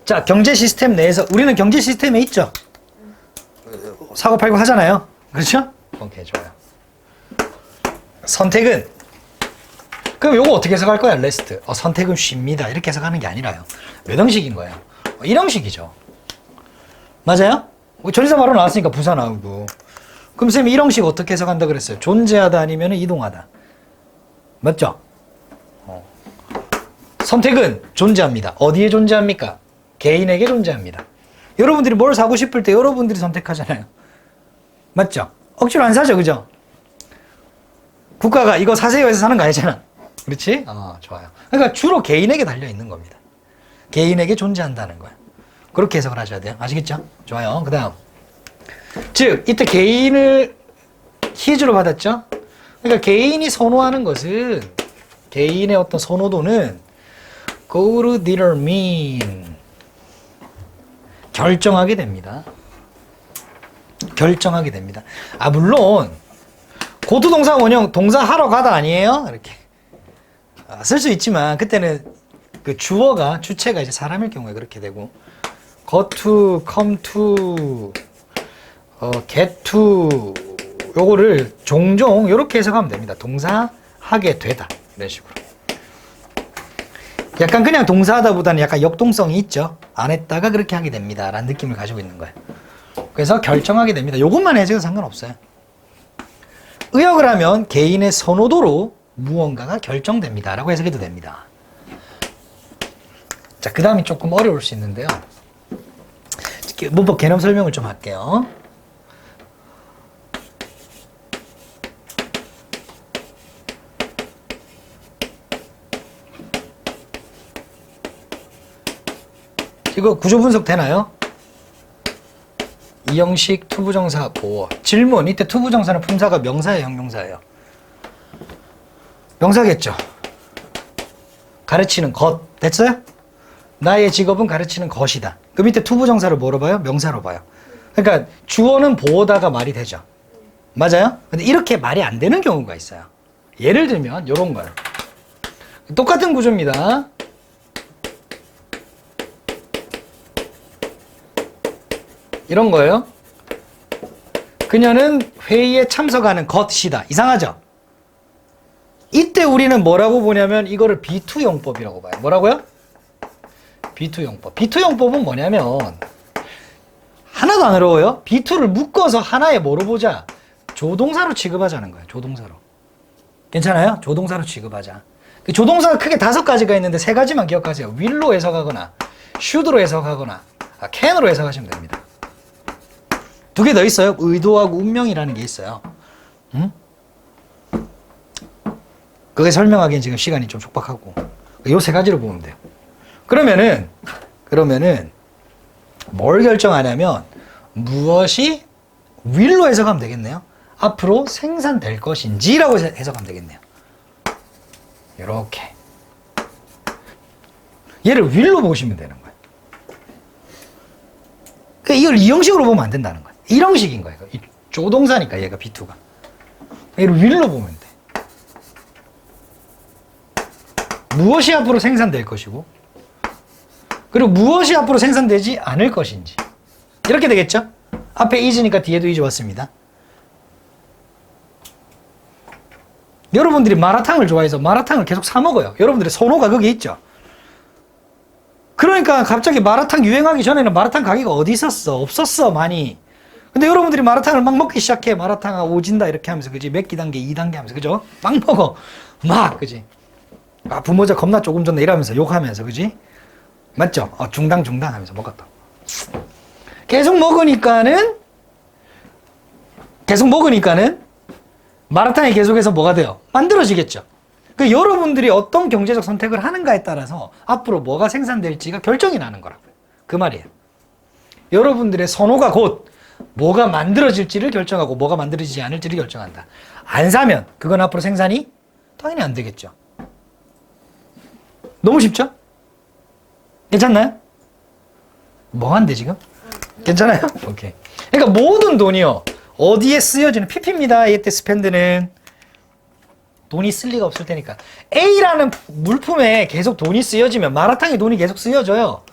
자, 경제 시스템 내에서 우리는 경제 시스템에 있죠. 사고 팔고 하잖아요. 그렇죠? 오케이, 좋아요. 선택은 그럼 요거 어떻게 해석할 거야? 레스트. 선택은 쉽니다. 이렇게 해석하는 게 아니라요. 몇 형식인 거예요? 1형식이죠. 맞아요? 전치사 바로 나왔으니까 부사 나오고. 그럼 쌤이 1형식 어떻게 해석한다 그랬어요? 존재하다 아니면 이동하다. 맞죠? 선택은 존재합니다. 어디에 존재합니까? 개인에게 존재합니다. 여러분들이 뭘 사고 싶을 때 여러분들이 선택하잖아요. 맞죠? 억지로 안 사죠, 그죠? 국가가 이거 사세요 해서 사는 거 아니잖아. 그렇지? 좋아요. 그러니까 주로 개인에게 달려 있는 겁니다. 개인에게 존재한다는 거야. 그렇게 해석을 하셔야 돼요. 아시겠죠? 좋아요. 그 다음. 즉, 이때 개인을 히즈로 받았죠? 그러니까 개인이 선호하는 것은, 개인의 어떤 선호도는 go to determine. 결정하게 됩니다. 결정하게 됩니다. 물론, 고투 동사 원형, 동사 하러 가다 아니에요? 이렇게. 쓸 수 있지만, 그때는 그 주어가, 주체가 이제 사람일 경우에 그렇게 되고, go to, come to, get to, 요거를 종종 요렇게 해석하면 됩니다. 동사 하게 되다. 이런 식으로. 약간 그냥 동사하다 보다는 약간 역동성이 있죠. 안 했다가 그렇게 하게 됩니다. 라는 느낌을 가지고 있는 거예요. 그래서 결정하게 됩니다. 요것만 해석해도 상관없어요. 의역을 하면 개인의 선호도로 무언가가 결정됩니다. 라고 해석해도 됩니다. 자, 그 다음이 조금 어려울 수 있는데요. 문법 개념 설명을 좀 할게요. 이거 구조 분석 되나요? 이형식 투부정사 보어. 질문. 이때 투부정사는 품사가 명사예요, 형용사예요? 명사겠죠. 가르치는 것. 됐어요? 나의 직업은 가르치는 것이다. 그럼 이때 투부정사를 뭐로 봐요? 명사로 봐요. 그러니까 주어는 보어다가 말이 되죠. 맞아요? 근데 이렇게 말이 안 되는 경우가 있어요. 예를 들면 이런 거예요. 똑같은 구조입니다. 이런 거예요. 그녀는 회의에 참석하는 것이다. 이상하죠? 이때 우리는 뭐라고 보냐면 이거를 B2용법이라고 봐요. 뭐라고요? B2용법. B2용법은 뭐냐면 하나도 안 어려워요. B2를 묶어서 하나에 뭐로 보자? 조동사로 취급하자는 거예요. 조동사로. 괜찮아요? 조동사로 취급하자. 그 조동사가 크게 5가지가 있는데 3가지만 기억하세요. will로 해석하거나 should로 해석하거나 can으로 해석하시면 됩니다. 2개 더 있어요. 의도하고 운명이라는 게 있어요. 응? 그게 설명하기엔 지금 시간이 좀 촉박하고 이 3가지로 보면 돼요. 그러면은 뭘 결정하냐면 무엇이 will로 해석하면 되겠네요. 앞으로 생산될 것인지라고 해석하면 되겠네요. 이렇게 얘를 will로 보시면 되는 거예요. 그러니까 이걸 이 형식으로 보면 안 된다는 거예요. 이 형식인 거예요. 이 조동사니까 얘가 B2가. 얘를 will로 보면 돼. 무엇이 앞으로 생산될 것이고 그리고 무엇이 앞으로 생산되지 않을 것인지 이렇게 되겠죠? 앞에 is니까 뒤에도 is 왔습니다. 여러분들이 마라탕을 좋아해서 마라탕을 계속 사 먹어요. 여러분들의 선호가 거기 있죠? 그러니까 갑자기 마라탕 유행하기 전에는 마라탕 가게가 어디 있었어? 없었어, 많이. 근데 여러분들이 마라탕을 막 먹기 시작해. 마라탕아 오진다 이렇게 하면서 그지? 몇 기 단계, 2단계 하면서 그죠? 막 먹어. 막 그지? 부모자 겁나 조금 전에 이러면서 욕하면서 그지? 맞죠? 중당 하면서 먹었다. 계속 먹으니까는 마라탕이 계속해서 뭐가 돼요? 만들어지겠죠. 그 여러분들이 어떤 경제적 선택을 하는가에 따라서 앞으로 뭐가 생산될지가 결정이 나는 거라고요. 그 말이에요. 여러분들의 선호가 곧 뭐가 만들어질지를 결정하고 뭐가 만들어지지 않을지를 결정한다. 안 사면 그건 앞으로 생산이 당연히 안 되겠죠. 너무 쉽죠? 괜찮나요? 뭐한데 지금? 괜찮아요? 오케이. 그러니까 모든 돈이요. 어디에 쓰여지는 PP입니다. 이때 스펜드는 돈이 쓸 리가 없을 테니까. A라는 물품에 계속 돈이 쓰여지면 마라탕에 돈이 계속 쓰여져요.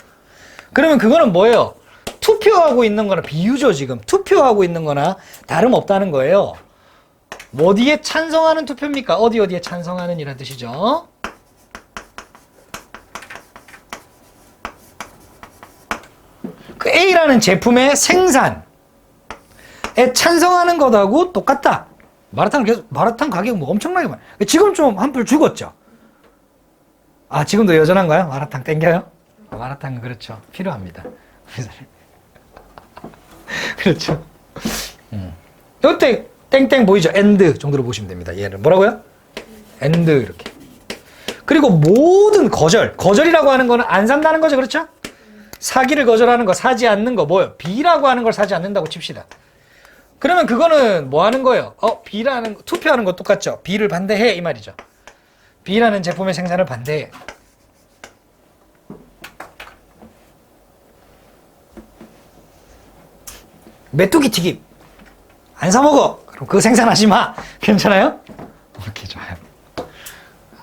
그러면 그거는 뭐예요? 투표하고 있는 거나 비유죠, 지금. 투표하고 있는 거나 다름없다는 거예요. 어디에 찬성하는 투표입니까? 어디에 찬성하는 이란 뜻이죠. 그 A라는 제품의 생산에 찬성하는 것하고 똑같다. 마라탕 가격 뭐 엄청나게 많아요. 지금 좀 한풀 죽었죠? 아, 지금도 여전한가요? 마라탕 땡겨요? 마라탕은 그렇죠. 필요합니다. 그렇죠. 이때 땡땡 보이죠? and 정도로 보시면 됩니다. 얘를 뭐라고요? and 이렇게. 그리고 모든 거절이라고 하는 거는 안 산다는 거죠. 그렇죠? 사기를 거절하는 거, 사지 않는 거 뭐예요? B라고 하는 걸 사지 않는다고 칩시다. 그러면 그거는 뭐 하는 거예요? B라는 투표하는 거 똑같죠? B를 반대해 이 말이죠. B라는 제품의 생산을 반대해. 메뚜기 튀김 안 사 먹어. 그럼 그거 생산하지 마. 괜찮아요? 오케이, 좋아요.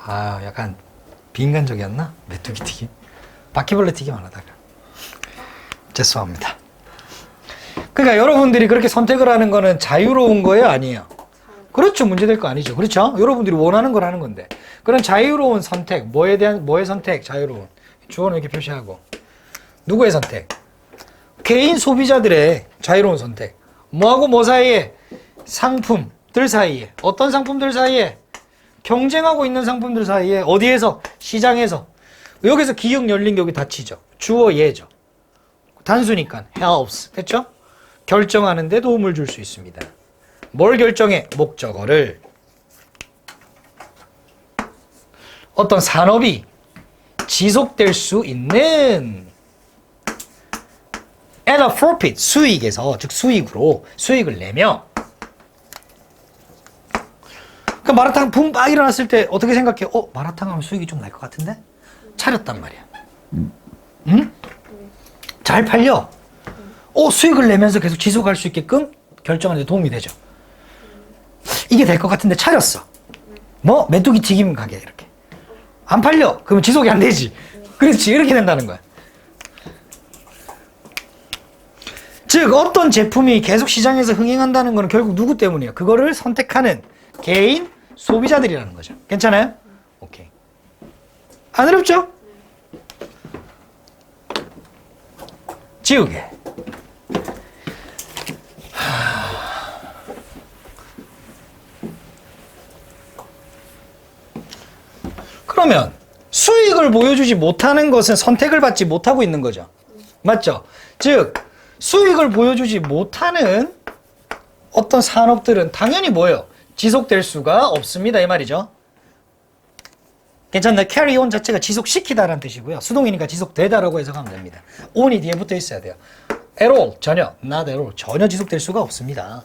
아, 약간 비인간적이었나? 메뚜기 튀김. 바퀴벌레 튀김 안 하다가. 죄송합니다. 그러니까 여러분들이 그렇게 선택을 하는 거는 자유로운 거예요, 아니에요? 그렇죠. 문제될 거 아니죠. 그렇죠? 여러분들이 원하는 걸 하는 건데. 그런 자유로운 선택, 뭐의 선택? 자유로운. 주어는 이렇게 표시하고. 누구의 선택? 개인 소비자들의 자유로운 선택. 뭐하고 뭐 사이에? 상품들 사이에. 어떤 상품들 사이에? 경쟁하고 있는 상품들 사이에. 어디에서? 시장에서. 여기서 기역 열린 격이 닫히죠. 주어 예죠. 단수니까 helps. 됐죠? 결정하는 데 도움을 줄 수 있습니다. 뭘 결정해? 목적어를. 어떤 산업이 지속될 수 있는 at a profit, 수익에서, 즉 수익으로 수익을 내며. 그러니까 마라탕 붐 막 일어났을 때 어떻게 생각해? 마라탕 하면 수익이 좀 날 것 같은데? 차렸단 말이야. 응? 잘 팔려. 수익을 내면서 계속 지속할 수 있게끔 결정하는 데 도움이 되죠. 이게 될 것 같은데 차렸어. 뭐? 메뚜기 튀김 가게 이렇게. 안 팔려. 그러면 지속이 안 되지. 그렇지. 이렇게 된다는 거야. 즉 어떤 제품이 계속 시장에서 흥행한다는 거는 결국 누구 때문이에요? 그거를 선택하는 개인 소비자들이라는 거죠. 괜찮아요? 오케이. 안 어렵죠? 지우개. 그러면 수익을 보여주지 못하는 것은 선택을 받지 못하고 있는 거죠. 맞죠? 즉 수익을 보여주지 못하는 어떤 산업들은 당연히 뭐예요? 지속될 수가 없습니다. 이 말이죠. 괜찮나요? carry on 자체가 지속시키다라는 뜻이고요. 수동이니까 지속되다라고 해석하면 됩니다. on이 뒤에 붙어 있어야 돼요. at all, 전혀, not at all, 전혀 지속될 수가 없습니다.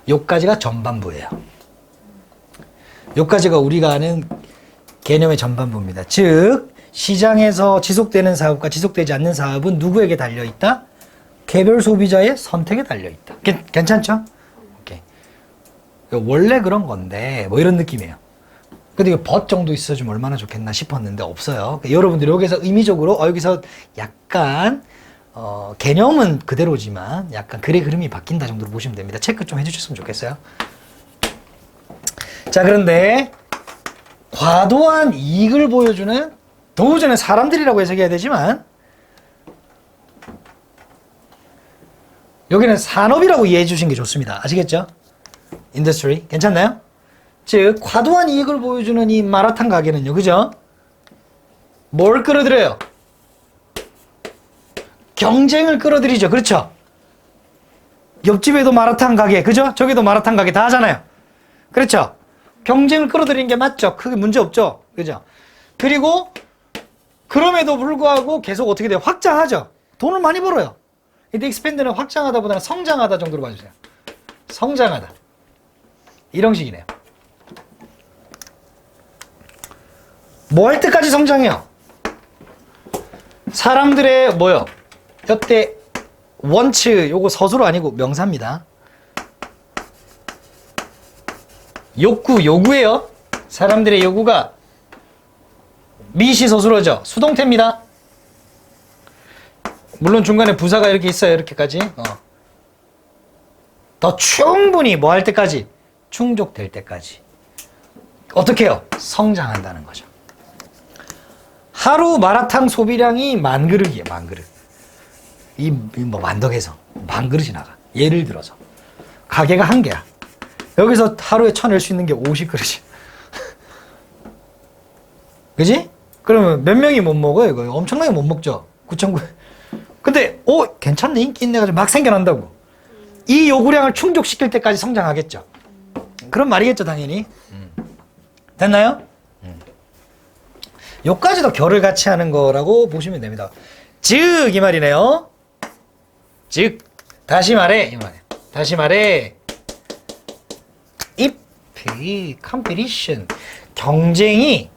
요까지가 전반부예요. 요까지가 우리가 아는 개념의 전반부입니다. 즉 시장에서 지속되는 사업과 지속되지 않는 사업은 누구에게 달려있다? 개별 소비자의 선택에 달려있다. 괜찮죠? 오케이. 원래 그런 건데 뭐 이런 느낌이에요. 근데 이거 벗 정도 있어주면 얼마나 좋겠나 싶었는데 없어요. 그러니까 여러분들이 여기서 의미적으로 여기서 약간 개념은 그대로지만 약간 글의 흐름이 바뀐다 정도로 보시면 됩니다. 체크 좀 해주셨으면 좋겠어요. 자, 그런데 과도한 이익을 보여주는 도우저는 사람들이라고 해석해야 되지만 여기는 산업이라고 이해해 주신 게 좋습니다. 아시겠죠? 인더스트리. 괜찮나요? 즉 과도한 이익을 보여주는 이 마라탕 가게는요. 그죠? 뭘 끌어들여요? 경쟁을 끌어들이죠. 그렇죠? 옆집에도 마라탕 가게, 그죠? 저기도 마라탕 가게 다 하잖아요. 그렇죠? 경쟁을 끌어들이는 게 맞죠. 크게 문제 없죠. 그죠? 그리고 그럼에도 불구하고 계속 어떻게 돼요? 확장하죠. 돈을 많이 벌어요. 근데 익스펜드는 확장하다보다는 성장하다 정도로 봐주세요. 성장하다. 이런 식이네요. 뭐 할 때까지 성장해요? 사람들의 뭐요? 여태 원츠, 요거 서술어 아니고 명사입니다. 요구예요. 사람들의 요구가 미시서술어죠. 수동태입니다. 물론 중간에 부사가 이렇게 있어요. 이렇게까지. 더 충분히 뭐 할 때까지? 충족될 때까지. 어떻게 해요? 성장한다는 거죠. 하루 마라탕 소비량이 10,000그릇이에요. 10,000그릇. 뭐 만덕에서 10,000그릇이 나가. 예를 들어서 가게가 1개야. 여기서 하루에 쳐낼 수 있는 게 50그릇이야. 그지? 그러면 몇 명이 못 먹어요? 이거 엄청나게 못 먹죠. 9,900. 근데 괜찮네, 인기 있네 가지고 막 생겨난다고. 이 요구량을 충족시킬 때까지 성장하겠죠. 그런 말이겠죠, 당연히. 됐나요? 요까지도 결을 같이 하는 거라고 보시면 됩니다. 즉 이 말이네요. 즉 다시 말해 이 말이에요. 다시 말해 if competition 경쟁이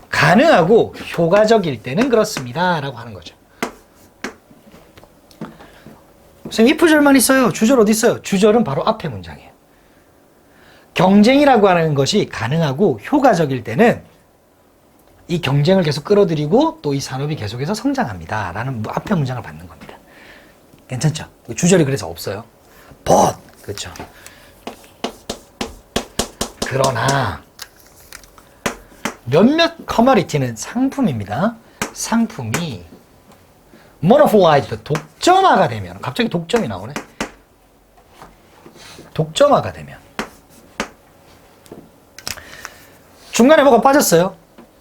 가능하고 효과적일 때는 그렇습니다 라고 하는 거죠. 선생님 if절만 있어요. 주절 어디 있어요? 주절은 바로 앞에 문장이에요. 경쟁이라고 하는 것이 가능하고 효과적일 때는 이 경쟁을 계속 끌어들이고 또 이 산업이 계속해서 성장합니다 라는 앞에 문장을 받는 겁니다. 괜찮죠? 주절이 그래서 없어요. but 그렇죠. 그러나 몇몇 커머디티는 상품입니다. 상품이 monopolized 독점화가 되면 갑자기 독점이 나오네. 독점화가 되면 중간에 뭐가 빠졌어요.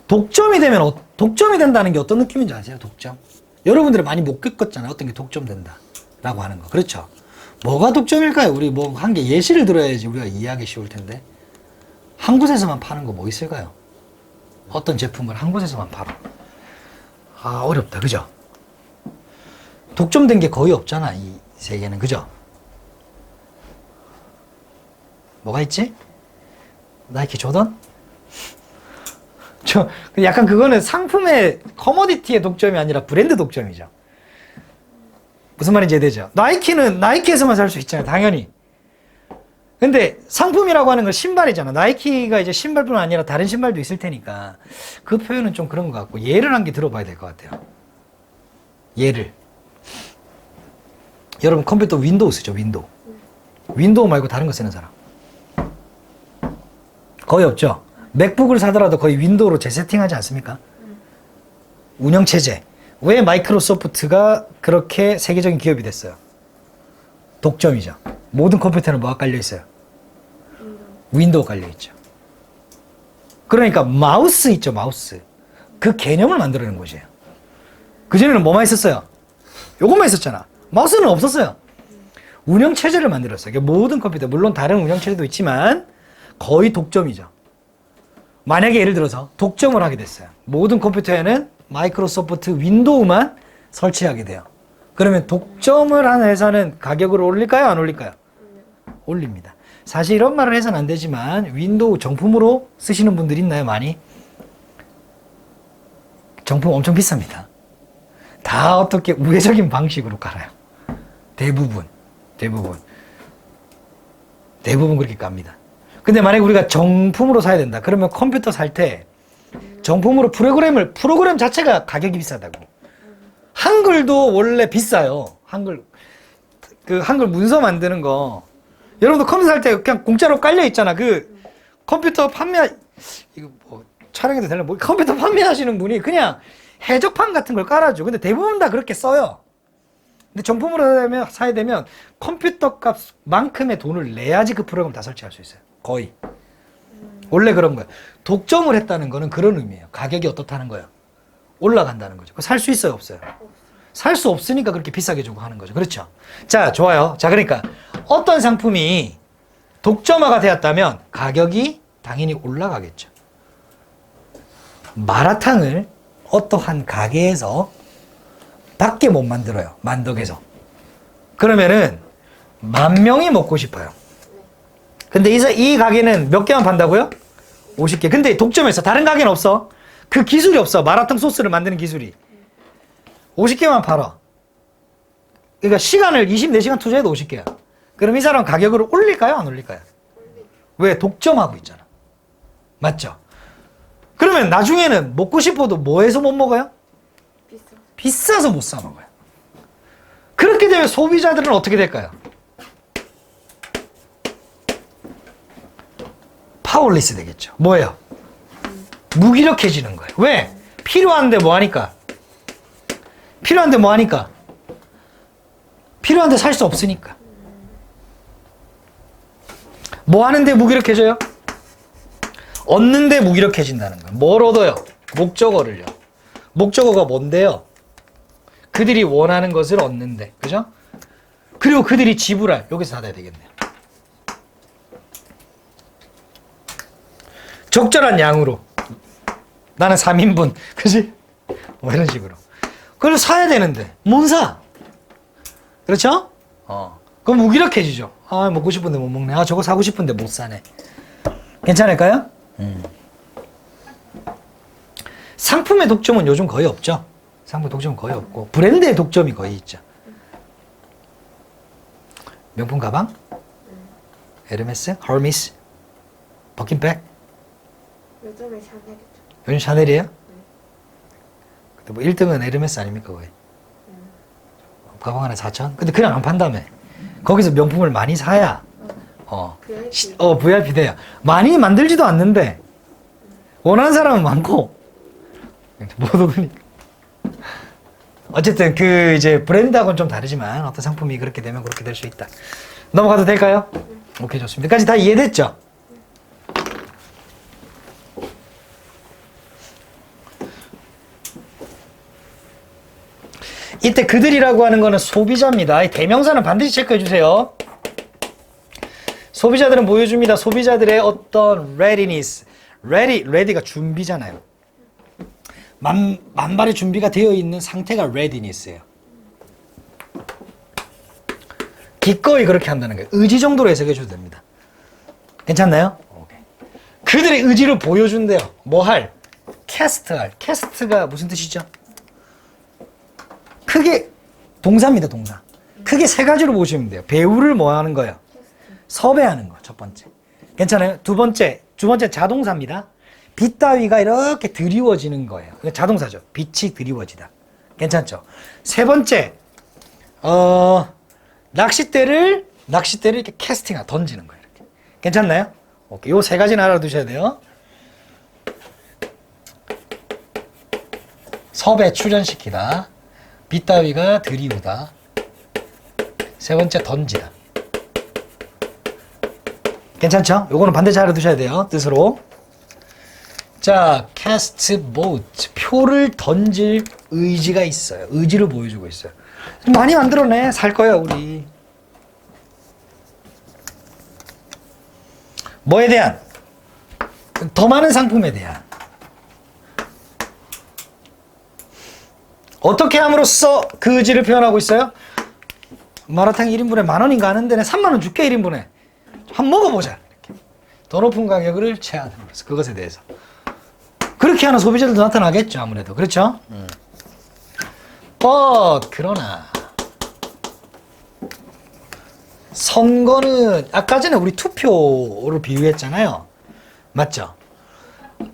독점이 되면 독점이 된다는 게 어떤 느낌인지 아세요? 독점. 여러분들이 많이 못 겪었잖아요. 어떤 게 독점된다 라고 하는 거. 그렇죠? 뭐가 독점일까요? 우리 뭐 한 개 예시를 들어야지 우리가 이해하기 쉬울 텐데. 한 곳에서만 파는 거 뭐 있을까요? 어떤 제품을 한 곳에서만 팔아. 어렵다. 그죠? 독점된 게 거의 없잖아. 이 세계는. 그죠? 뭐가 있지? 나이키 조던? 약간 그거는 상품의 커머디티의 독점이 아니라 브랜드 독점이죠. 무슨 말인지 이해되죠? 나이키는 나이키에서만 살 수 있잖아요. 당연히. 근데 상품이라고 하는 건 신발이잖아. 나이키가 이제 신발뿐 아니라 다른 신발도 있을 테니까 그 표현은 좀 그런 것 같고 예를 한 개 들어봐야 될 것 같아요. 예를. 여러분 컴퓨터 윈도우 쓰죠? 윈도우. 윈도우 말고 다른 거 쓰는 사람 거의 없죠? 맥북을 사더라도 거의 윈도우로 재세팅하지 않습니까? 운영체제. 왜 마이크로소프트가 그렇게 세계적인 기업이 됐어요? 독점이죠. 모든 컴퓨터는 뭐가 깔려있어요? 윈도우 깔려있죠. 그러니까 마우스 있죠, 마우스. 그 개념을 만들어내는 곳이에요. 그전에는 뭐만 있었어요? 요것만 있었잖아. 마우스는 없었어요. 운영체제를 만들었어요. 모든 컴퓨터, 물론 다른 운영체제도 있지만 거의 독점이죠. 만약에 예를 들어서 독점을 하게 됐어요. 모든 컴퓨터에는 마이크로소프트 윈도우만 설치하게 돼요. 그러면 독점을 하는 회사는 가격을 올릴까요? 안 올릴까요? 올립니다. 사실 이런 말을 해서는 안 되지만 윈도우 정품으로 쓰시는 분들 있나요? 많이? 정품 엄청 비쌉니다. 다 어떻게 우회적인 방식으로 깔아요. 대부분 그렇게 깝니다. 근데 만약에 우리가 정품으로 사야 된다. 그러면 컴퓨터 살 때 정품으로 프로그램 자체가 가격이 비싸다고. 한글도 원래 비싸요. 한글 문서 만드는 거. 여러분도 컴퓨터 살 때 그냥 공짜로 깔려 있잖아. 그 컴퓨터 이거 뭐 촬영해도 되나? 뭐 컴퓨터 판매하시는 분이 그냥 해적판 같은 걸 깔아줘. 근데 대부분 다 그렇게 써요. 근데 정품으로 사야 되면 컴퓨터 값만큼의 돈을 내야지 그 프로그램을 다 설치할 수 있어요. 거의. 원래 그런 거예요. 독점을 했다는 거는 그런 의미예요. 가격이 어떻다는 거예요. 올라간다는 거죠. 살 수 있어요, 없어요? 살 수 없으니까 그렇게 비싸게 주고 하는 거죠. 그렇죠? 자, 좋아요. 자, 그러니까 어떤 상품이 독점화가 되었다면 가격이 당연히 올라가겠죠. 마라탕을 어떠한 가게에서 밖에 못 만들어요. 만덕에서. 그러면은 10,000명이 먹고 싶어요. 근데 이 가게는 몇 개만 판다고요? 50개. 근데 독점했어. 다른 가게는 없어. 그 기술이 없어. 마라탕 소스를 만드는 기술이. 50개만 팔아. 그러니까 시간을 24시간 투자해도 50개야. 그럼 이 사람 가격을 올릴까요? 안 올릴까요? 왜? 독점하고 있잖아. 맞죠? 그러면 나중에는 먹고 싶어도 뭐해서 못 먹어요? 비싸서 못 사 먹어요. 그렇게 되면 소비자들은 어떻게 될까요? 파워리스 되겠죠. 뭐예요? 무기력해지는 거예요. 왜? 필요한데 뭐 하니까? 필요한데 뭐 하니까? 필요한데 살 수 없으니까. 뭐 하는데 무기력해져요? 얻는데 무기력해진다는 거예요. 뭘 얻어요? 목적어를요. 목적어가 뭔데요? 그들이 원하는 것을 얻는데. 그죠? 그리고 그들이 지불할. 여기서 닫아야 되겠네요. 적절한 양으로. 나는 3인분. 그지? 뭐 이런 식으로. 그걸 사야 되는데. 못 사. 그렇죠? 그럼 무기력해지죠. 아, 먹고 싶은데 못 먹네. 아, 저거 사고 싶은데 못 사네. 괜찮을까요? 상품의 독점은 요즘 거의 없죠. 상품 독점은 거의 없고 브랜드의 독점이 거의 있죠. 명품 가방? 에르메스? 허미스? 버킨백? 요즘에 샤넬이죠. 요즘 샤넬이에요? 근데 뭐 1등은 에르메스 아닙니까 거의? 가방 하나 4천? 근데 그냥 안 판다며. 거기서 명품을 많이 사야 VIP 돼요. 많이 만들지도 않는데 원하는 사람은 많고 못 오니까. 어쨌든 그 이제 브랜드하고는 좀 다르지만 어떤 상품이 그렇게 되면 그렇게 될 수 있다. 넘어가도 될까요? 오케이, 좋습니다. 여기까지 다 이해됐죠? 이때 그들이라고 하는 거는 소비자입니다. 대명사는 반드시 체크해 주세요. 소비자들은 보여줍니다. 소비자들의 어떤 readiness. ready가 준비잖아요. 만발의 준비가 되어 있는 상태가 readiness예요. 기꺼이 그렇게 한다는 거예요. 의지 정도로 해석해 줘도 됩니다. 괜찮나요? 오케이. 그들의 의지를 보여준대요. 뭐 할? 캐스트할. 캐스트가 무슨 뜻이죠? 크게 동사입니다. 동사. 크게 세 가지로 보시면 돼요. 배우를 뭐 하는 거예요? 섭외하는 거. 첫 번째. 괜찮아요? 두 번째 자동사입니다. 빛 따위가 이렇게 드리워지는 거예요. 이거 자동사죠. 빛이 드리워지다. 괜찮죠? 세 번째, 낚싯대를 이렇게 캐스팅하, 던지는 거예요. 이렇게. 괜찮나요? 오케이. 요 세 가지는 알아두셔야 돼요. 섭외, 출연시키다. 빛 따위가 드리우다. 세 번째, 던지다. 괜찮죠? 요거는 반드시 알아두셔야 돼요. 뜻으로. 자, cast vote. 표를 던질 의지가 있어요. 의지를 보여주고 있어요. 많이 만들어내. 살 거야, 우리. 뭐에 대한? 더 많은 상품에 대한. 어떻게 함으로써 그 의지를 표현하고 있어요? 마라탕 1인분에 10,000원인가 하는데 30,000원 줄게 1인분에. 한번 먹어보자. 이렇게. 더 높은 가격을 제한함으로써 그것에 대해서. 그렇게 하는 소비자들도 나타나겠죠. 아무래도. 그렇죠? 그러나 선거는 아까 전에 우리 투표를 비유했잖아요. 맞죠?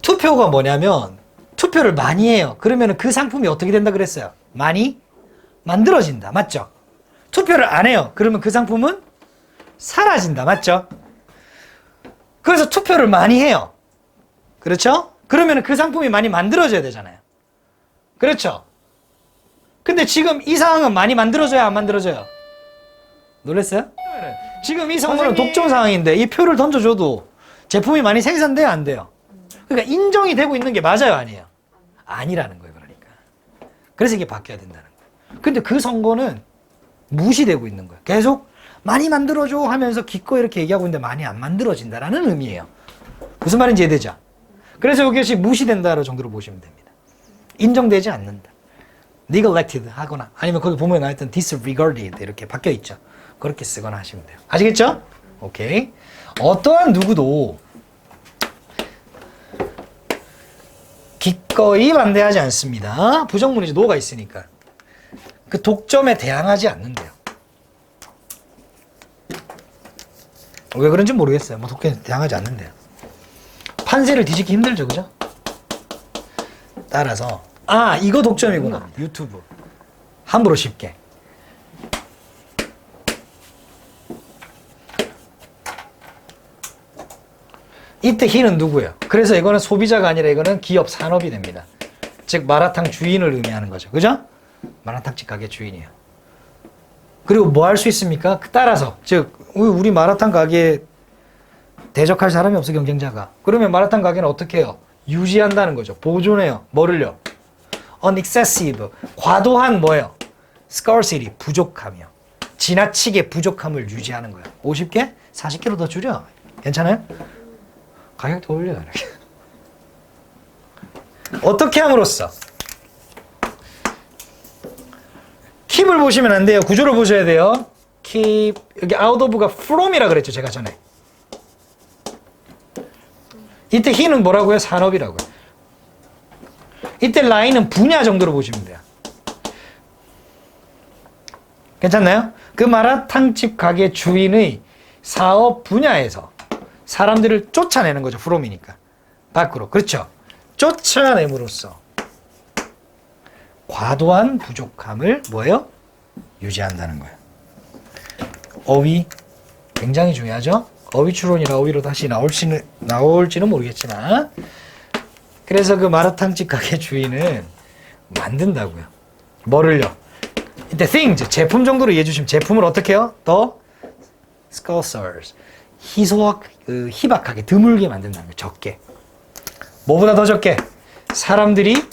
투표가 뭐냐면 투표를 많이 해요. 그러면 그 상품이 어떻게 된다 그랬어요? 많이 만들어진다. 맞죠? 투표를 안 해요. 그러면 그 상품은 사라진다. 맞죠? 그래서 투표를 많이 해요. 그렇죠? 그러면 그 상품이 많이 만들어져야 되잖아요. 그렇죠? 근데 지금 이 상황은 많이 만들어져야 안 만들어져요? 놀랬어요? 지금 이 상황은 독점 상황인데 이 표를 던져줘도 제품이 많이 생산돼요? 안 돼요? 그러니까 인정이 되고 있는 게 맞아요? 아니에요? 아니라는 거예요. 그러니까. 그래서 이게 바뀌어야 된다는 거예요. 근데 그 선거는 무시되고 있는 거예요. 계속 많이 만들어줘 하면서 기꺼이 이렇게 얘기하고 있는데 많이 안 만들어진다라는 의미예요. 무슨 말인지 이해되죠? 그래서 이것이 무시된다로 정도로 보시면 됩니다. 인정되지 않는다. neglected 하거나 아니면 거기 보면 하여튼 disregarded 이렇게 바뀌어 있죠. 그렇게 쓰거나 하시면 돼요. 아시겠죠? 오케이. 어떠한 누구도 기꺼이 반대하지 않습니다. 부정문이지 노가 있으니까. 그 독점에 대항하지 않는데요. 왜 그런지 모르겠어요. 뭐 독해 당하지 않는데요. 판세를 뒤집기 힘들죠, 그죠? 따라서 이거 독점이구나. 유튜브 함부로 쉽게. 이때 히는 누구예요? 그래서 이거는 소비자가 아니라 이거는 기업 산업이 됩니다. 즉 마라탕 주인을 의미하는 거죠. 그죠? 마라탕집 가게 주인이에요. 그리고 뭐 할 수 있습니까? 따라서 즉 우리 마라탕 가게에 대적할 사람이 없어, 경쟁자가. 그러면 마라탕 가게는 어떻게 해요? 유지한다는 거죠. 보존해요. 뭐를요? unexcessive, 과도한 뭐예요? scarcity, 부족함이요. 지나치게 부족함을 유지하는 거예요. 50개? 40개로 더 줄여. 괜찮아요? 가격도 올려요. 이렇게. 어떻게 함으로써? keep을 보시면 안 돼요. 구조를 보셔야 돼요. keep, 여기 out of가 from이라 그랬죠, 제가 전에. 이때 he는 뭐라고요? 산업이라고요. 이때 line은 분야 정도로 보시면 돼요. 괜찮나요? 그 마라탕집 가게 주인의 사업 분야에서 사람들을 쫓아내는 거죠. from이니까. 밖으로. 그렇죠. 쫓아냄으로써 과도한 부족함을 뭐예요? 유지한다는 거예요. 어휘 굉장히 중요하죠. 어휘 추론이라 어휘로 다시 나올지는 모르겠지만, 그래서 그 마라탕집 가게 주인은 만든다고요. 뭐를요? 이때 things, 제품 정도로 이해해 주시면 제품을 어떻게 해요? 더 scarcer, 희박하게, 드물게 만든다는 거예요. 적게. 뭐보다 더 적게? 사람들이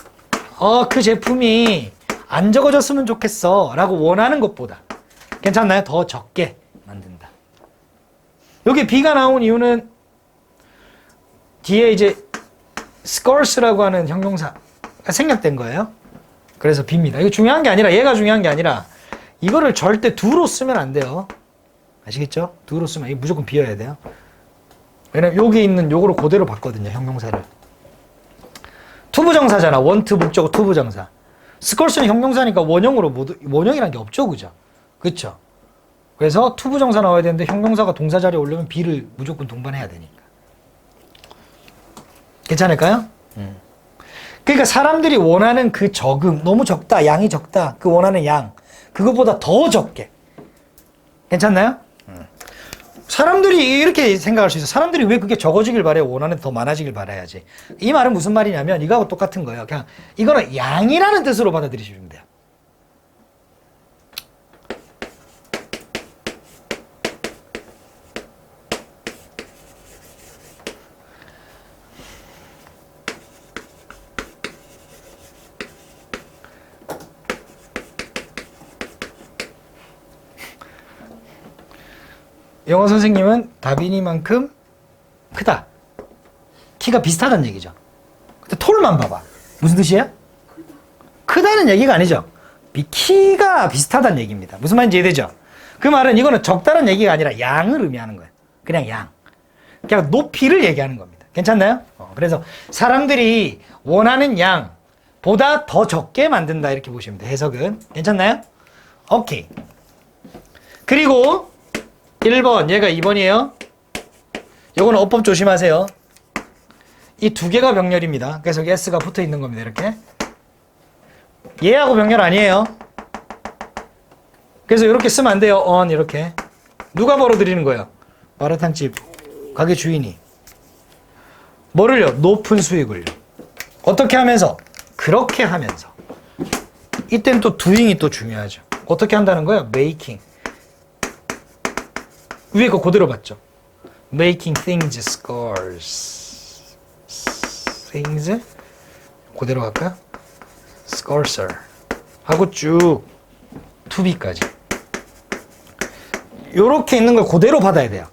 그 제품이 안 적어졌으면 좋겠어 라고 원하는 것보다, 괜찮나요? 더 적게 만든다. 여기 B가 나온 이유는 뒤에 이제 scarce라고 하는 형용사가 생략된 거예요. 그래서 B입니다. 이거 중요한 게 아니라, 얘가 중요한 게 아니라, 이거를 절대 do로 쓰면 안 돼요. 아시겠죠? do로 쓰면 이거 무조건 비워야 돼요. 왜냐면 여기 있는 요거로 그대로 봤거든요, 형용사를. 투부정사잖아. want, 목적어, 투부정사. scarce는 형용사니까 원형으로 원형이란 게 없죠, 그죠? 그쵸? 그래서 투부정사 나와야 되는데 형용사가 동사 자리에 오려면 B를 무조건 동반해야 되니까. 괜찮을까요? 그러니까 사람들이 원하는 그 적응, 너무 적다, 양이 적다, 그 원하는 양, 그것보다 더 적게. 괜찮나요? 사람들이 이렇게 생각할 수 있어. 사람들이 왜 그게 적어지길 바래요? 원하는 더 많아지길 바라야지. 이 말은 무슨 말이냐면 이거하고 똑같은 거예요. 그냥 이거는 양이라는 뜻으로 받아들이시면 돼요. 영어 선생님은 다빈이만큼 크다. 키가 비슷하다는 얘기죠. 근데 톨만 봐봐. 무슨 뜻이에요? 크다는 얘기가 아니죠. 키가 비슷하다는 얘기입니다. 무슨 말인지 이해되죠? 그 말은 이거는 적다는 얘기가 아니라 양을 의미하는 거예요. 그냥 양. 그냥 높이를 얘기하는 겁니다. 괜찮나요? 그래서 사람들이 원하는 양보다 더 적게 만든다, 이렇게 보시면 돼요. 해석은. 괜찮나요? 오케이. 그리고 1번, 얘가 2번이에요. 요거는 어법 조심하세요. 이 두 개가 병렬입니다. 그래서 여기 S가 붙어 있는 겁니다. 이렇게. 얘하고 병렬 아니에요. 그래서 이렇게 쓰면 안 돼요. on 이렇게. 누가 벌어들이는 거예요? 마라탕집 가게 주인이. 뭐를요? 높은 수익을요. 어떻게 하면서? 그렇게 하면서. 이땐 또 doing이 또 중요하죠. 어떻게 한다는 거예요? making. 위에 거 그대로 봤죠. Making things scarce. Things 그대로 갈까요? Scarcer 하고 쭉 to be까지. 요렇게 있는 걸 그대로 받아야 돼요.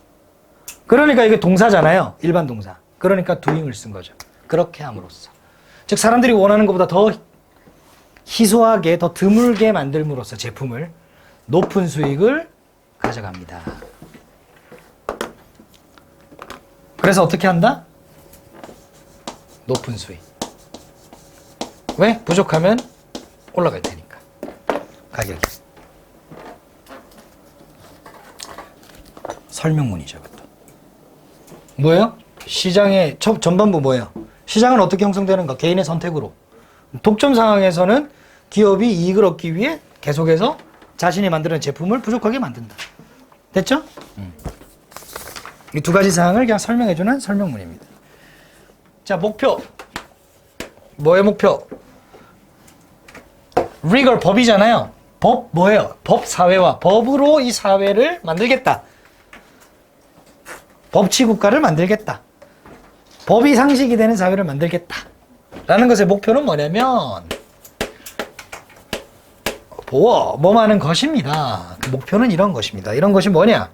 그러니까 이게 동사잖아요. 일반 동사. 그러니까 doing을 쓴 거죠. 그렇게 함으로써. 즉 사람들이 원하는 것보다 더 희소하게, 더 드물게 만들므로써 제품을 높은 수익을 가져갑니다. 그래서 어떻게 한다? 높은 수익. 왜? 부족하면 올라갈 테니까. 가격이. 설명문이죠, 그것도. 뭐예요? 시장의 전반부 뭐예요? 시장은 어떻게 형성되는가? 개인의 선택으로. 독점 상황에서는 기업이 이익을 얻기 위해 계속해서 자신이 만드는 제품을 부족하게 만든다. 됐죠? 이 두 가지 사항을 그냥 설명해주는 설명문입니다. 자, 목표. 뭐의 목표? rigor 법이잖아요. 법 뭐예요? 법 사회화. 법으로 이 사회를 만들겠다. 법치 국가를 만들겠다. 법이 상식이 되는 사회를 만들겠다. 라는 것의 목표는 뭐냐면 뭐 많은 것입니다. 그 목표는 이런 것입니다. 이런 것이 뭐냐?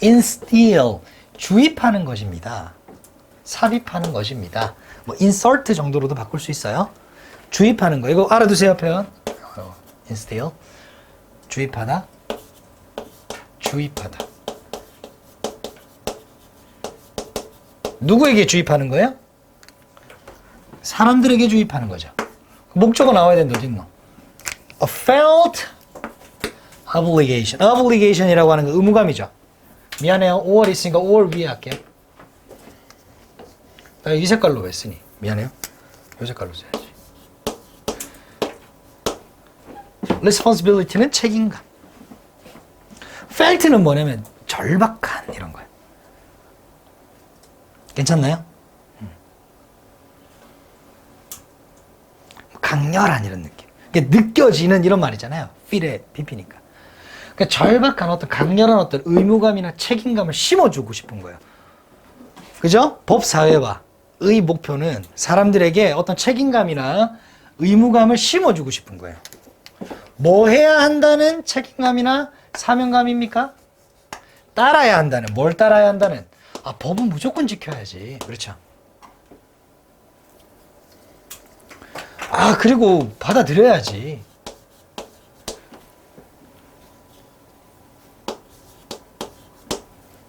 instill, 주입하는 것입니다. 삽입하는 것입니다. 뭐 insert 정도로도 바꿀 수 있어요. 주입하는 거. 이거 알아두세요, 표현. instill, 주입하다, 주입하다. 누구에게 주입하는 거예요? 사람들에게 주입하는 거죠. 목적어 나와야 된다, 어딨노? A felt obligation. obligation이라고 하는 건 의무감이죠. 미안해요. 5월 있으니까 5월 위에 할게요. 나 이 색깔로 왜 쓰니? 미안해요. 이 색깔로 써야지. responsibility는 책임감. felt는 뭐냐면 절박한 이런 거예요. 괜찮나요? 강렬한 이런 느낌. 느껴지는 이런 말이잖아요. feel에 pp니까. 그러니까 절박한 어떤 강렬한 어떤 의무감이나 책임감을 심어주고 싶은 거예요. 그죠? 법사회화의 목표는 사람들에게 어떤 책임감이나 의무감을 심어주고 싶은 거예요. 뭐 해야 한다는 책임감이나 사명감입니까? 따라야 한다는, 뭘 따라야 한다는? 아, 법은 무조건 지켜야지. 그렇죠? 아, 그리고 받아들여야지.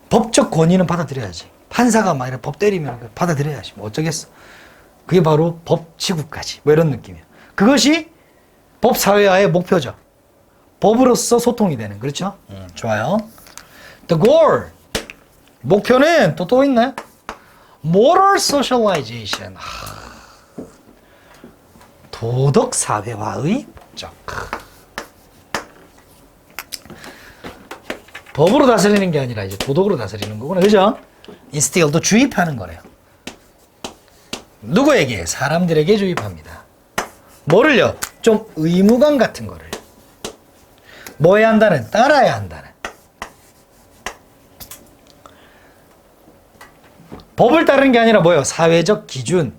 법적 권위는 받아들여야지. 판사가 막 이렇게 법 때리면 받아들여야지. 뭐 어쩌겠어. 그게 바로 법치국까지. 뭐 이런 느낌이야. 그것이 법사회화의 목표죠. 법으로서 소통이 되는. 그렇죠? 좋아요. The goal. 목표는 또 있나요? Moral socialization. 도덕 사회화의 목적. 법으로 다스리는 게 아니라 이제 도덕으로 다스리는 거구나. 그죠? instill도 주입하는 거래요. 누구에게? 사람들에게 주입합니다. 뭐를요? 좀 의무감 같은 거를. 뭐 해야 한다는? 따라야 한다는. 법을 따르는 게 아니라 뭐예요? 사회적 기준.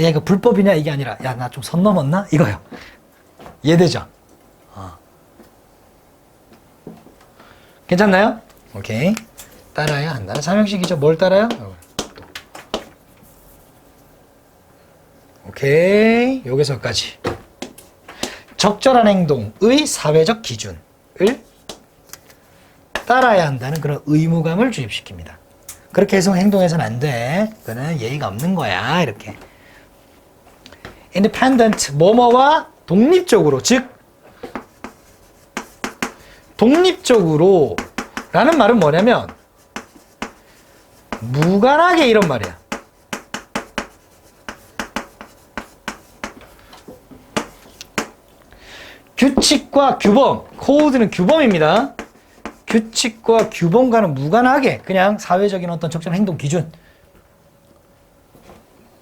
야, 이거 불법이냐? 이게 아니라, 야, 나 좀 선 넘었나? 이거요. 이해되죠? 괜찮나요? 오케이. 따라야 한다. 삼형식이죠. 뭘 따라요? 오케이. 여기서까지. 적절한 행동의 사회적 기준을 따라야 한다는 그런 의무감을 주입시킵니다. 그렇게 해서 행동해서는 안 돼. 그거는 예의가 없는 거야. 이렇게. independent, 뭐뭐와 독립적으로, 즉 독립적으로 라는 말은 뭐냐면 무관하게 이런 말이야. 규칙과 규범, 코드는 규범입니다. 규칙과 규범과는 무관하게 그냥 사회적인 어떤 적절한 행동 기준,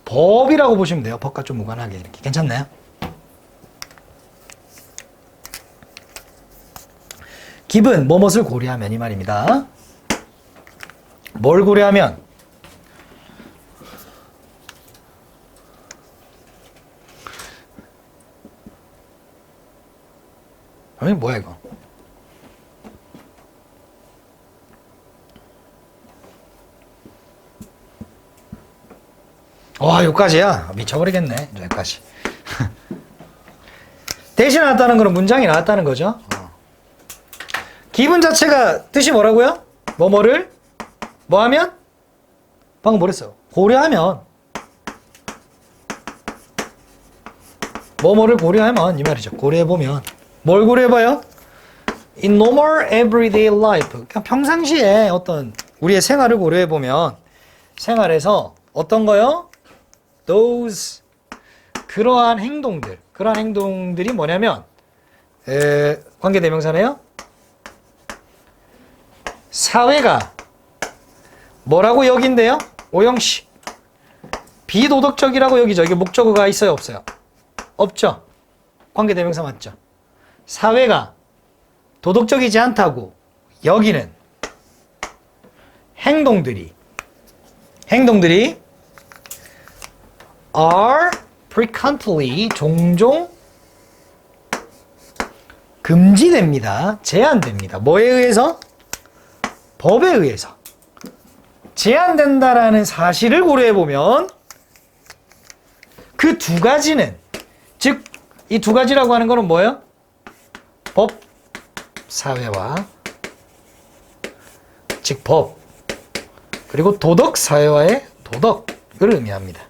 법이라고 보시면 돼요. 법과 좀 무관하게 이렇게. 괜찮나요? 기분, 뭐뭇을 고려하면 이 말입니다. 뭘 고려하면? 아니, 뭐야 이거? 와, 여기까지야. 미쳐버리겠네. 여기까지. 대신 나왔다는 거는 문장이 나왔다는 거죠. 기분 자체가 뜻이 뭐라고요? 뭐뭐를 뭐하면? 방금 뭐랬어요? 고려하면. 뭐뭐를 고려하면 이 말이죠. 고려해보면. 뭘 고려해봐요? In normal everyday life. 그냥 평상시에 어떤 우리의 생활을 고려해 보면 생활에서 어떤 거요? Those 그러한 행동들이 뭐냐면 관계대명사네요. 사회가 뭐라고 여긴대요? 오영씨 비도덕적이라고 여기죠. 이게 목적어가 있어요? 없어요? 없죠. 관계대명사 맞죠? 사회가 도덕적이지 않다고 여기는 행동들이 are frequently 종종 금지됩니다. 제한됩니다. 뭐에 의해서? 법에 의해서. 제한된다라는 사실을 고려해보면 그 두 가지는, 즉 이 두 가지라고 하는 거는 뭐예요? 법, 사회와, 즉 법, 그리고 도덕, 사회와의 도덕을 의미합니다.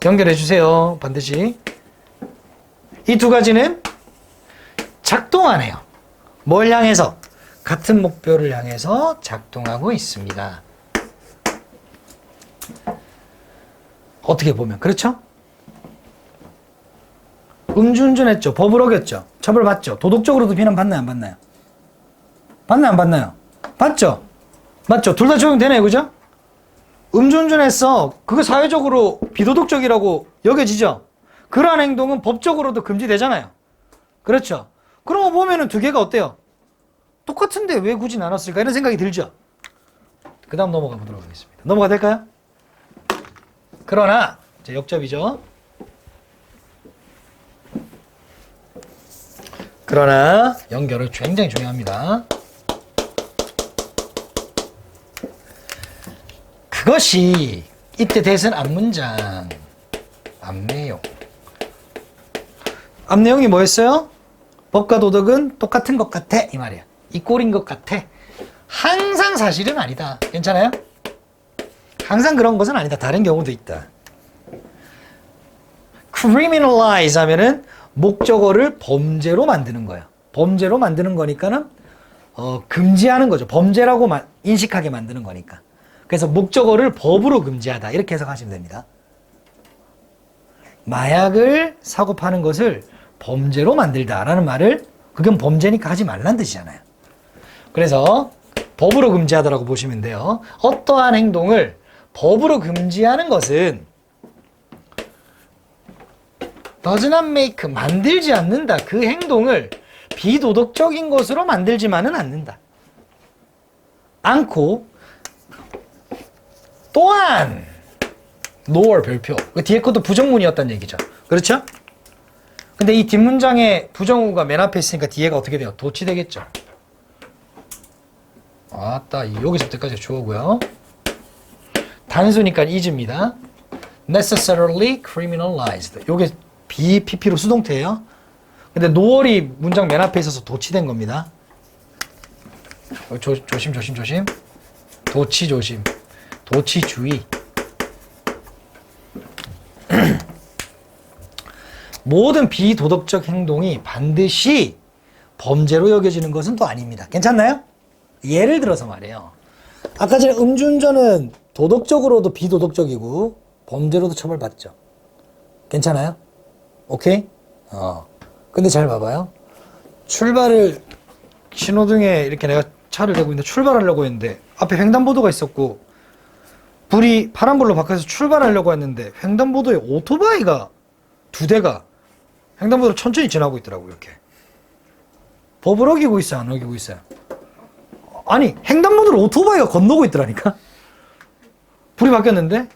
연결해 주세요. 반드시. 이 두 가지는 작동하네요. 뭘 향해서? 같은 목표를 향해서 작동하고 있습니다. 어떻게 보면 그렇죠? 음주운전했죠. 법을 어겼죠. 처벌받죠. 도덕적으로도 비난받나요? 안 받나요? 받나요? 안 받나요? 받죠. 맞죠? 둘 다 적용되네요. 그죠? 음주운전했어. 그거 사회적으로 비도덕적이라고 여겨지죠. 그러한 행동은 법적으로도 금지되잖아요. 그렇죠? 그런 거 보면은 두 개가 어때요? 똑같은데 왜 굳이 나눴을까? 이런 생각이 들죠. 그 다음 넘어가 보도록 하겠습니다. 넘어가 될까요? 그러나 이제 역접이죠. 그러나 연결은 굉장히 중요합니다. 그것이 이때 대선 앞문장 앞내용. 앞내용이 뭐였어요? 법과 도덕은 똑같은 것 같아 이 말이야. 이 꼴인 것 같아. 항상 사실은 아니다. 괜찮아요? 항상 그런 것은 아니다. 다른 경우도 있다. criminalize 하면은 목적어를 범죄로 만드는 거예요. 범죄로 만드는 거니까는 금지하는 거죠. 범죄라고 인식하게 만드는 거니까. 그래서 목적어를 법으로 금지하다. 이렇게 해석하시면 됩니다. 마약을 사고 파는 것을 범죄로 만들다라는 말을 그건 범죄니까 하지 말란 뜻이잖아요. 그래서 법으로 금지하다라고 보시면 돼요. 어떠한 행동을 법으로 금지하는 것은 does not make 만들지 않는다. 그 행동을 비도덕적인 것으로 만들지만은 않는다. 않고 또한 nor 별표. 그 뒤에 것도 부정문이었다는 얘기죠. 그렇죠? 근데 이 뒷문장에 부정어가 맨 앞에 있으니까 뒤에가 어떻게 돼요? 도치되겠죠. 아따, 여기서부터까지 주어고요. 단수니까 is입니다. necessarily criminalized. 요게 BPP로 수동태예요. 근데 noor이 문장 맨 앞에 있어서 도치된 겁니다. 조심. 도치 조심. 도치주의. 모든 비도덕적 행동이 반드시 범죄로 여겨지는 것은 또 아닙니다. 괜찮나요? 예를 들어서 말이에요. 아까 전에 음주운전은 도덕적으로도 비도덕적이고 범죄로도 처벌받죠. 괜찮아요? 오케이? 근데 잘 봐봐요. 출발을 신호등에 이렇게 내가 차를 대고 있는데 출발하려고 했는데 앞에 횡단보도가 있었고 불이 파란불로 바뀌어서 출발하려고 했는데 횡단보도에 오토바이가 두 대가 횡단보도를 천천히 지나고 있더라고요. 이렇게. 법을 어기고 있어요? 안 어기고 있어요? 아니 횡단보도를 오토바이가 건너고 있더라니까. 불이 바뀌었는데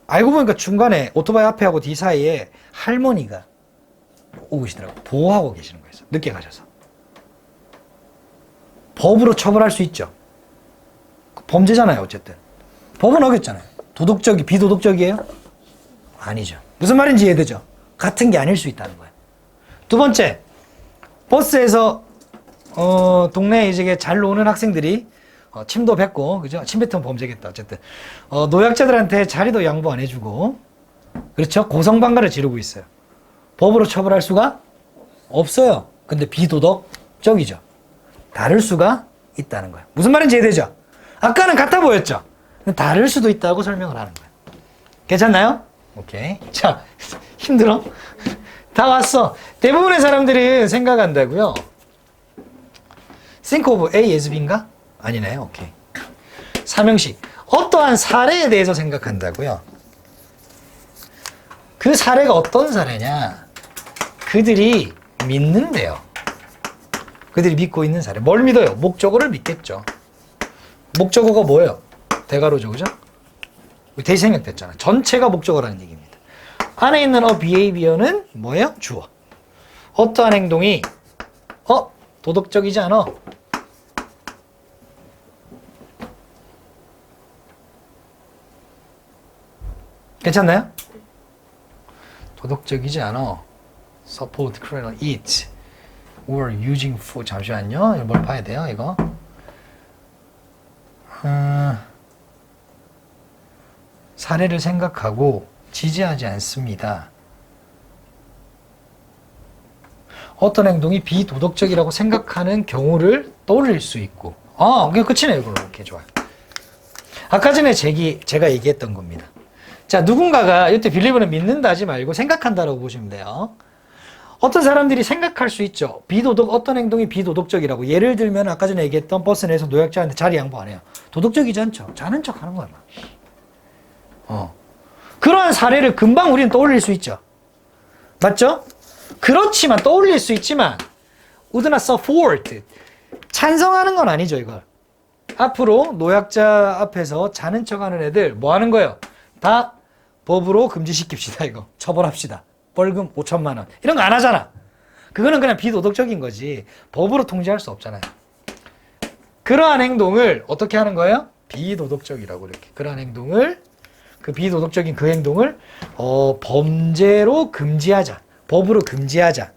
알고 보니까 중간에 오토바이 앞에하고 뒤 사이에 할머니가 오고 계시더라고요. 보호하고 계시는 거예요. 늦게 가셔서. 법으로 처벌할 수 있죠. 범죄잖아요. 어쨌든. 법은 어겼잖아요. 도덕적이 비도덕적이에요? 아니죠. 무슨 말인지 이해되죠? 같은 게 아닐 수 있다는 거예요. 두 번째, 버스에서 동네에 이제 잘 노는 학생들이 침도 뱉고, 그죠? 침 뱉으면 범죄겠다. 어쨌든 노약자들한테 자리도 양보 안 해주고, 그렇죠? 고성방가를 지르고 있어요. 법으로 처벌할 수가 없어요. 근데 비도덕적이죠. 다를 수가 있다는 거예요. 무슨 말인지 이해되죠? 아까는 같아 보였죠? 다를 수도 있다고 설명을 하는 거예요. 괜찮나요? 오케이. 자, 힘들어? 다 왔어. 대부분의 사람들은 생각한다고요. Think of A as B인가? 아니네. 오케이. 삼형식. 어떠한 사례에 대해서 생각한다고요. 그 사례가 어떤 사례냐? 그들이 믿는데요. 그들이 믿고 있는 사례. 뭘 믿어요? 목적어를 믿겠죠. 목적어가 뭐예요? 대가로죠, 그죠? 대시 생략됐잖아. 전체가 목적어라는 얘기입니다. 안에 있는 a behavior는 뭐예요? 주어. 어떠한 행동이 도덕적이지 않아? 괜찮나요? 도덕적이지 않아. support, criminal, eat, or using food. 잠시만요. 이거 뭘 봐야 돼요, 이거? 사례를 생각하고 지지하지 않습니다. 어떤 행동이 비도덕적이라고 생각하는 경우를 떠올릴 수 있고. 그게 끝이네요. 이걸로. 이렇게 좋아요. 아까 전에 제가 얘기했던 겁니다. 자, 누군가가 이때 빌리브는 믿는다 하지 말고 생각한다라고 보시면 돼요. 어떤 사람들이 생각할 수 있죠. 어떤 행동이 비도덕적이라고. 예를 들면 아까 전에 얘기했던 버스 내에서 노약자한테 자리 양보 안 해요. 도덕적이지 않죠. 자는 척 하는 거야. 그러한 사례를 금방 우리는 떠올릴 수 있죠. 맞죠? 그렇지만 떠올릴 수 있지만 would not support. 찬성하는 건 아니죠, 이걸. 앞으로 노약자 앞에서 자는 척하는 애들 뭐 하는 거예요? 다 법으로 금지시킵시다. 이거 처벌합시다. 벌금 5천만 원 이런 거 안 하잖아. 그거는 그냥 비도덕적인 거지 법으로 통제할 수 없잖아요. 그러한 행동을 어떻게 하는 거예요? 비도덕적이라고. 이렇게 그러한 행동을 비도덕적인 그 행동을 범죄로 금지하자. 법으로 금지하자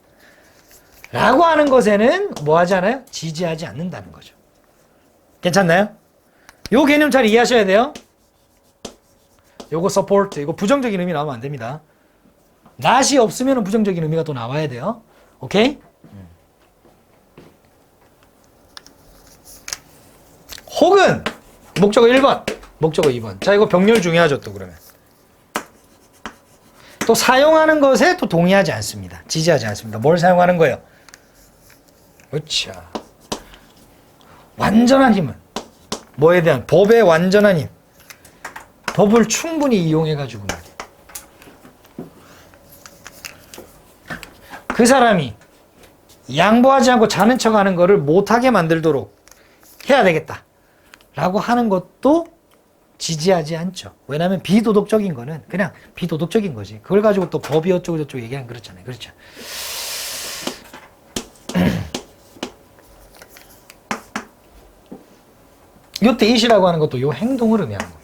라고 하는 것에는 뭐 하지 않아요? 지지하지 않는다는 거죠. 괜찮나요? 요 개념 잘 이해하셔야 돼요. 요거 support, 이거 부정적인 의미 나오면 안 됩니다. not이 없으면 부정적인 의미가 또 나와야 돼요. 오케이? 혹은 목적어 1번, 목적어 2번. 자, 이거 병렬 중요하죠, 또 그러면. 또 사용하는 것에 또 동의하지 않습니다. 지지하지 않습니다. 뭘 사용하는 거예요? 그렇죠. 완전한 힘은 뭐에 대한? 법의 완전한 힘. 법을 충분히 이용해가지고 말이에요. 그 사람이 양보하지 않고 자는 척하는 거를 못하게 만들도록 해야 되겠다 라고 하는 것도 지지하지 않죠. 왜냐하면 비도덕적인 거는 그냥 비도덕적인 거지. 그걸 가지고 또 법이 어쩌고 저쩌고 얘기하면 그렇잖아요. 그렇죠. 요때 it이라고 하는 것도 요 행동을 의미하는 겁니다.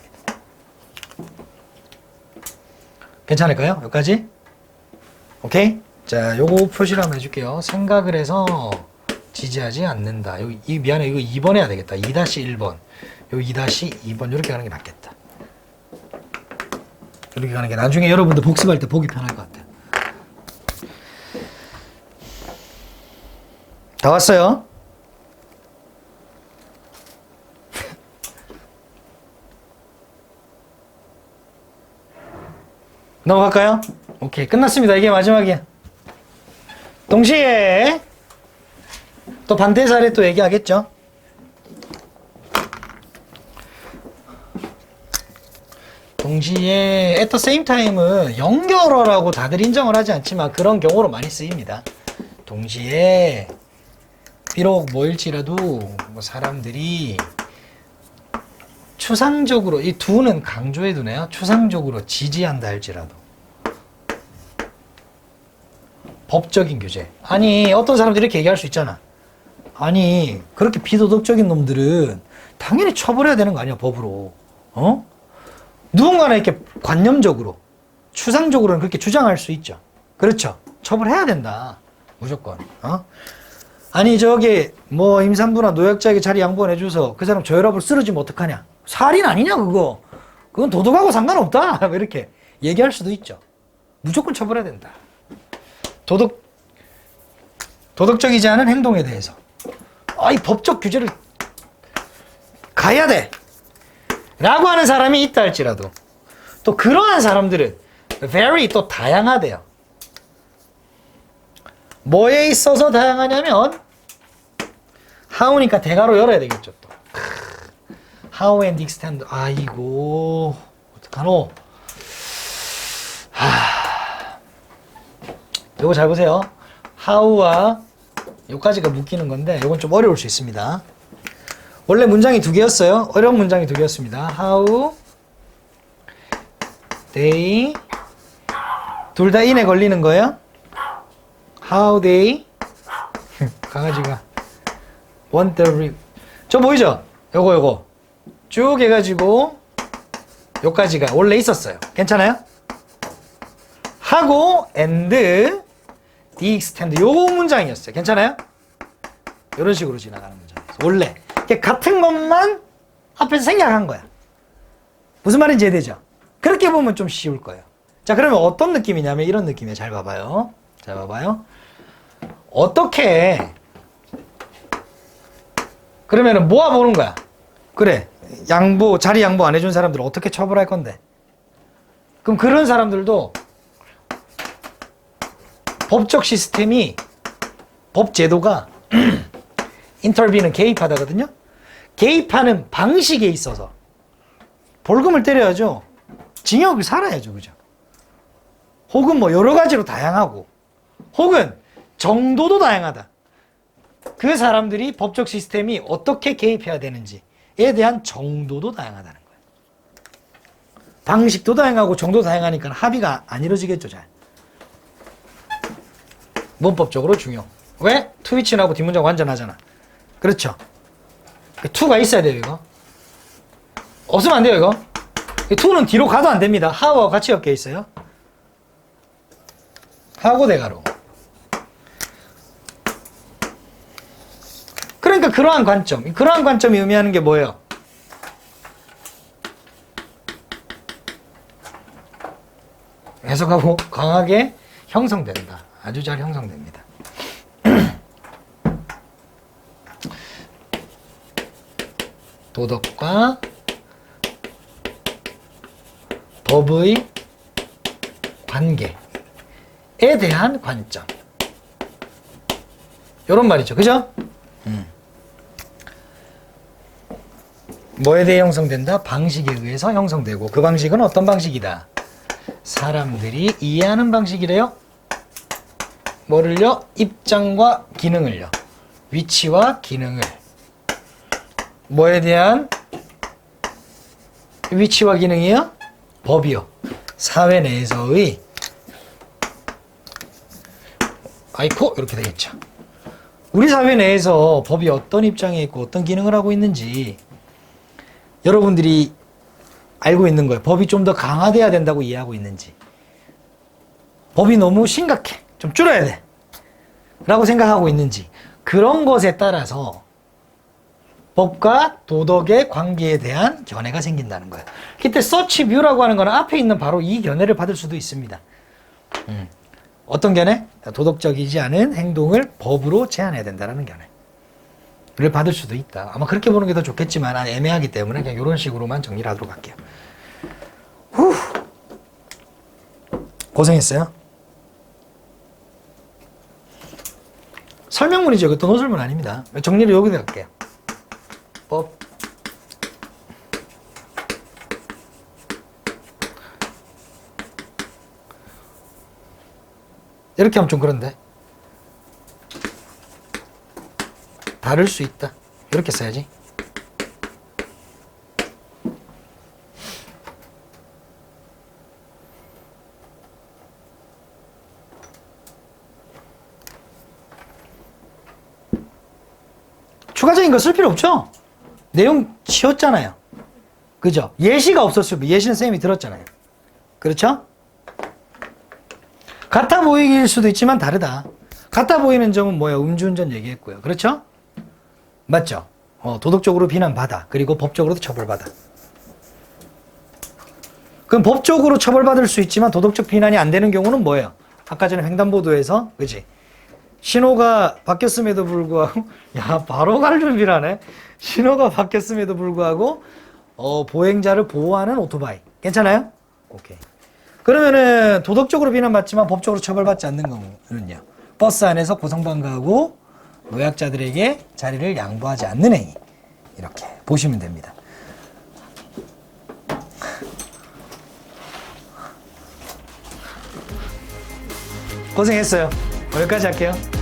괜찮을까요? 여기까지? 오케이? 자, 요거 표시를 한번 해줄게요. 생각을 해서 지지하지 않는다. 미안해. 이거 2번 해야 되겠다. 2-1번. 요 2-2번 이렇게 가는 게 낫겠다. 이렇게 가는 게 나중에 여러분들 복습할 때 보기 편할 것 같아요. 다 왔어요? 넘어갈까요? 오케이, 끝났습니다. 이게 마지막이야. 동시에 또 반대 사례 또 얘기하겠죠? 동시에 at the same time은 연결어라고 다들 인정을 하지 않지만 그런 경우로 많이 쓰입니다. 동시에 비록 뭐일지라도 뭐 사람들이 추상적으로, 이 두는 강조해 두네요. 추상적으로 지지한다 할지라도 법적인 규제. 아니, 어떤 사람들이 이렇게 얘기할 수 있잖아. 아니, 그렇게 비도덕적인 놈들은 당연히 처벌해야 되는 거 아니야, 법으로. 누군가는 이렇게 관념적으로, 추상적으로는 그렇게 주장할 수 있죠. 그렇죠. 처벌해야 된다. 무조건. 아니, 저기, 뭐, 임산부나 노약자에게 자리 양보해줘서 그 사람 저혈압을 쓰러지면 어떡하냐. 살인 아니냐, 그거. 그건 도덕하고 상관없다. 이렇게 얘기할 수도 있죠. 무조건 처벌해야 된다. 도덕적이지 않은 행동에 대해서 이 법적 규제를 가야 돼 라고 하는 사람이 있다 할지라도 또 그러한 사람들은 very 또 다양하대요. 뭐에 있어서 다양하냐면 how니까 대가로 열어야 되겠죠. 또 how and extend. 아이고 어떡하노. 요거 잘 보세요. how와 요까지가 묶이는 건데 요건 좀 어려울 수 있습니다. 원래 문장이 두 개였어요. 어려운 문장이 두 개였습니다. how they 둘 다 in에 걸리는 거예요. how they 강아지가 want the rib. 저 보이죠? 요거 쭉 해가지고 요까지가 원래 있었어요. 괜찮아요? 하고 and the extend 요 문장이었어요. 괜찮아요? 이런 식으로 지나가는 문장이었어요. 원래 같은 것만 앞에서 생략한 거야. 무슨 말인지 이해되죠? 그렇게 보면 좀 쉬울 거예요. 자, 그러면 어떤 느낌이냐면 이런 느낌이에요. 잘 봐봐요. 잘 봐봐요. 어떻게 그러면은 모아보는 거야. 그래, 자리 양보 안 해준 사람들을 어떻게 처벌할 건데? 그럼 그런 사람들도 법적 시스템이, 법 제도가 인터비는 개입하다거든요. 개입하는 방식에 있어서 벌금을 때려야죠. 징역을 살아야죠. 그죠? 혹은 뭐 여러 가지로 다양하고, 혹은 정도도 다양하다. 그 사람들이 법적 시스템이 어떻게 개입해야 되는지에 대한 정도도 다양하다는 거예요. 방식도 다양하고 정도도 다양하니까 합의가 안 이루어지겠죠. 잘. 문법적으로 중요. 왜? to which하고 뒷문장 완전하잖아. 그렇죠? to가 있어야 돼요. 이거 없으면 안 돼요. 이거 to는 뒤로 가도 안 됩니다. how와 같이 엮여 있어요. 하고 대가로. 그러니까 그러한 관점이 의미하는 게 뭐예요? 해석하고 강하게 형성된다. 아주 잘 형성됩니다. 도덕과 법의 관계에 대한 관점. 이런 말이죠. 그죠? 뭐에 대해 형성된다? 방식에 의해서 형성되고, 그 방식은 어떤 방식이다? 사람들이 이해하는 방식이래요. 뭐를요? 입장과 기능을요. 위치와 기능을. 뭐에 대한 위치와 기능이요? 법이요. 사회 내에서의, 아이코 이렇게 되겠죠. 우리 사회 내에서 법이 어떤 입장에 있고 어떤 기능을 하고 있는지 여러분들이 알고 있는 거예요. 법이 좀 더 강화돼야 된다고 이해하고 있는지, 법이 너무 심각해, 좀 줄여야 돼 라고 생각하고 있는지, 그런 것에 따라서 법과 도덕의 관계에 대한 견해가 생긴다는 거예요. 그때 서치 뷰라고 하는 거는 앞에 있는 바로 이 견해를 받을 수도 있습니다. 어떤 견해? 도덕적이지 않은 행동을 법으로 제한해야 된다는 견해를 받을 수도 있다. 아마 그렇게 보는 게 더 좋겠지만 애매하기 때문에 그냥 이런 식으로만 정리를 하도록 할게요. 고생했어요. 설명문이죠. 그것도 노설문 아닙니다. 정리를 여기다 할게요. 법. 이렇게 하면 좀 그런데. 다를 수 있다. 이렇게 써야지. 추가적인 거 쓸 필요 없죠? 내용 치웠잖아요. 그죠? 예시가 없었으면 예시는 쌤이 들었잖아요. 그렇죠? 같아 보이길 수도 있지만 다르다. 같아 보이는 점은 뭐예요? 음주운전 얘기했고요. 그렇죠? 맞죠? 도덕적으로 비난받아. 그리고 법적으로도 처벌받아. 그럼 법적으로 처벌받을 수 있지만 도덕적 비난이 안 되는 경우는 뭐예요? 아까 전에 횡단보도에서, 그지? 신호가 바뀌었음에도 불구하고 야 바로 갈 준비를 하네. 신호가 바뀌었음에도 불구하고 보행자를 보호하는 오토바이 괜찮아요? 오케이. 그러면은 도덕적으로 비난받지만 법적으로 처벌받지 않는 경우는요. 버스 안에서 고성방가하고 노약자들에게 자리를 양보하지 않는 행위 이렇게 보시면 됩니다. 고생했어요. 여기까지 할게요.